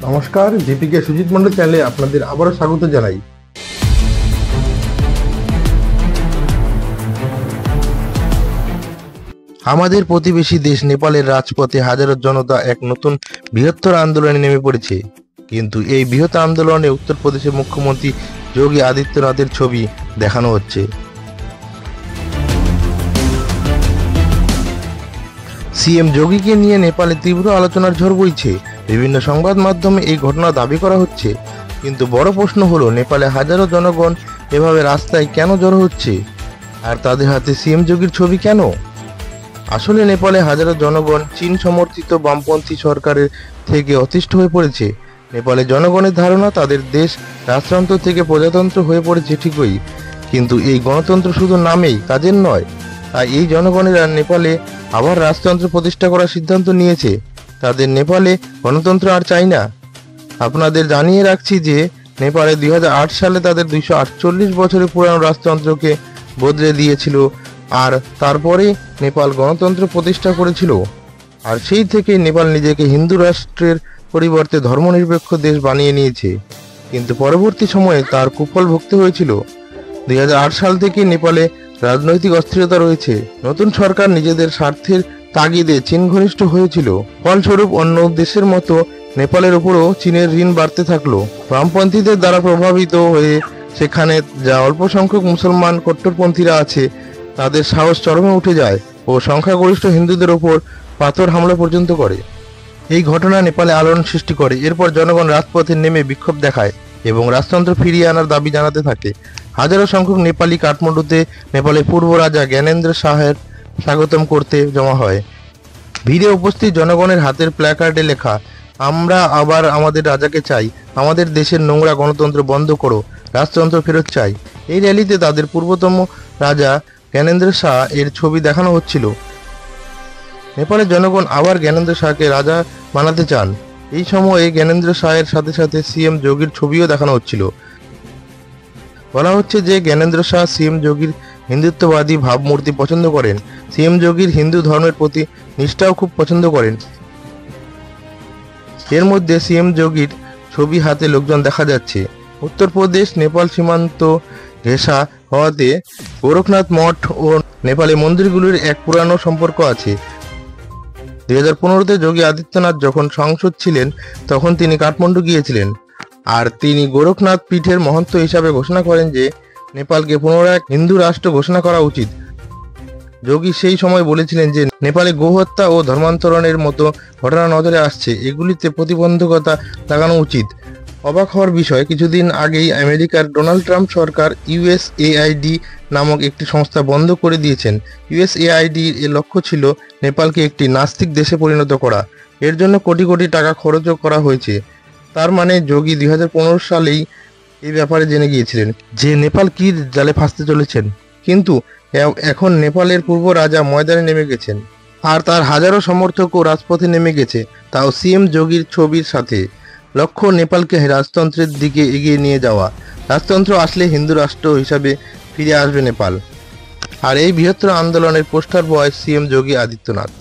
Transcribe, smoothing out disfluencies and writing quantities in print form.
নমস্কার, জেপিকে সুজিত মন্ডল চ্যানেলে আপনাদের আবারও স্বাগত জানাই। আমাদের প্রতিবেশী দেশ নেপালের রাজপথে হাজারো জনতা এক নতুন বৃহত্তর আন্দোলনে নেমে পড়েছে। কিন্তু এই বৃহৎ আন্দোলনে উত্তরপ্রদেশের মুখ্যমন্ত্রী যোগী আদিত্যনাথের ছবি দেখানো হচ্ছে। সিএম যোগীকে নিয়ে নেপালে তীব্র আলোচনার ঝড় বইছে। বিভিন্ন সংবাদ মাধ্যমে এই ঘটনা দাবি করা হচ্ছে, কিন্তু বড় প্রশ্ন হলো নেপালে হাজারো জনগণ এভাবে রাস্তায় কেন জড়ো হচ্ছে, আর তাদের হাতে সিএম যোগীর ছবি কেন? আসলে নেপালে হাজারো জনগণ চীন সমর্থিত বামপন্থী সরকারের থেকে অতিষ্ঠ হয়ে পড়েছে। নেপালে জনগণের ধারণা তাদের দেশ রাজতন্ত্র থেকে প্রজাতন্ত্র হয়ে পড়েছে ঠিকই, কিন্তু এই গণতন্ত্র শুধু নামেই, কাজের নয়। তাই এই জনগণেরা নেপালে আবার রাজতন্ত্র প্রতিষ্ঠা করার সিদ্ধান্ত নিয়েছে। তাদের নেপালে গণতন্ত্র আর চাই না। আপনাদের জানিয়ে রাখছি যে নেপালে 2008 সালে তাদের 248 বছরের পুরানো রাজতন্ত্রকে বদলে দিয়েছিল, আর তারপরে নেপাল গণতন্ত্র প্রতিষ্ঠা করেছিল। আর সেই থেকে নেপাল নিজেকে হিন্দু রাষ্ট্রের পরিবর্তে ধর্মনিরপেক্ষ দেশ বানিয়ে নিয়েছে, কিন্তু পরবর্তী সময়ে তার কুফল ভুগতে হয়েছিল। 2008 সাল থেকে নেপালে রাজনৈতিক অস্থিরতা রয়েছে। নতুন সরকার নিজেদের স্বার্থের তাগিদে চীন ঘনিষ্ঠ হয়েছিল। ফলস্বরূপ অন্য দেশের মতো নেপালের উপরও চীনের ঋণ বাড়তে থাকলো। বামপন্থীদের দ্বারা প্রভাবিত হয়ে সেখানে যা অল্প সংখ্যক মুসলমান কট্টরপন্থীরা আছে, তাদের সাহস চরমে উঠে যায় ও সংখ্যাগরিষ্ঠ হিন্দুদের ওপর পাথর হামলা পর্যন্ত করে। এই ঘটনা নেপালে আলোড়ন সৃষ্টি করে। এরপর জনগণ রাজপথে নেমে বিক্ষোভ দেখায় এবং রাজতন্ত্র ফিরিয়ে আনার দাবি জানাতে থাকে। হাজারো সংখ্যক নেপালি কাঠমান্ডুতে নেপালের পূর্ব রাজা জ্ঞানেন্দ্র শাহের স্বাগতম করতে জমা হয়। ভিড়ে উপস্থিত জনগণের হাতের প্ল্যাকার্ডে লেখা, আমরা আবার আমাদের রাজাকে চাই, আমাদের দেশের নোংরা গণতন্ত্র বন্ধ করো, রাজতন্ত্র ফেরত চাই। এই র্যালিতে তাদের পূর্বতম রাজা জ্ঞানেন্দ্র শাহ এর ছবি দেখানো হচ্ছিল। নেপালের জনগণ আবার জ্ঞানেন্দ্র শাহকে রাজা বানাতে চান। এই সময়ে জ্ঞানেন্দ্র শাহের সাথে সাথে সিএম যোগীর ছবিও দেখানো হচ্ছিল। বলা হচ্ছে যে জ্ঞানেন্দ্র শাহ সিএম যোগীর হিন্দুত্ববাদী ভাবমূর্তি পছন্দ করেন। সিএম যোগীর হিন্দু ধর্মের প্রতি নিষ্ঠাও খুব পছন্দ করেন। এর মধ্যে সিএম যোগীর ছবি হাতে লোকজন দেখা যাচ্ছে। উত্তরপ্রদেশ নেপাল সীমান্ত ঘেঁষা হওয়াতে গোরখনাথ মঠ ও নেপালি মন্দিরগুলির এক পুরানো সম্পর্ক আছে। 2015-তে যোগী আদিত্যনাথ যখন সাংসদ ছিলেন, তখন তিনি কাঠমান্ডু গিয়েছিলেন, আর তিনি গোরখনাথ পীঠের মহন্ত হিসাবে ঘোষণা করেন যে নেপালকে পুনরায় হিন্দু রাষ্ট্র ঘোষণা করা উচিত। যোগী সেই সময় বলেছিলেন যে নেপালে গোহত্যা ও ধর্মান্তরণের মতো ঘটনা নজরে আসছে, এগুলিতে প্রতিবন্ধকতা লাগানো উচিত। অবাক হওয়ার বিষয়, কিছুদিন আগেই আমেরিকার ডোনাল্ড ট্রাম্প সরকার ইউএসএআইডি নামক একটি সংস্থা বন্ধ করে দিয়েছেন। ইউএসএআইডি এর লক্ষ্য ছিল নেপালকে একটি নাস্তিক দেশে পরিণত করা। এর জন্য কোটি কোটি টাকা খরচও করা হয়েছে। তার মানে যোগী 2015 সালেই এই ব্যাপারে জেনে গিয়েছিলেন যে নেপাল কি জালে ফাঁসতে চলেছেন। কিন্তু এখন নেপালের পূর্ব রাজা ময়দানে নেমে গেছেন, আর তার হাজারো সমর্থকও রাজপথে নেমে গেছে, তাও সিএম যোগীর ছবির সাথে। লক্ষ্য নেপালকে রাজতন্ত্রের দিকে এগিয়ে নিয়ে যাওয়া। রাজতন্ত্র আসলে হিন্দু রাষ্ট্র হিসাবে ফিরে আসবে নেপাল। আর এই বৃহত্তর আন্দোলনের পোস্টার বয় সিএম যোগী আদিত্যনাথ।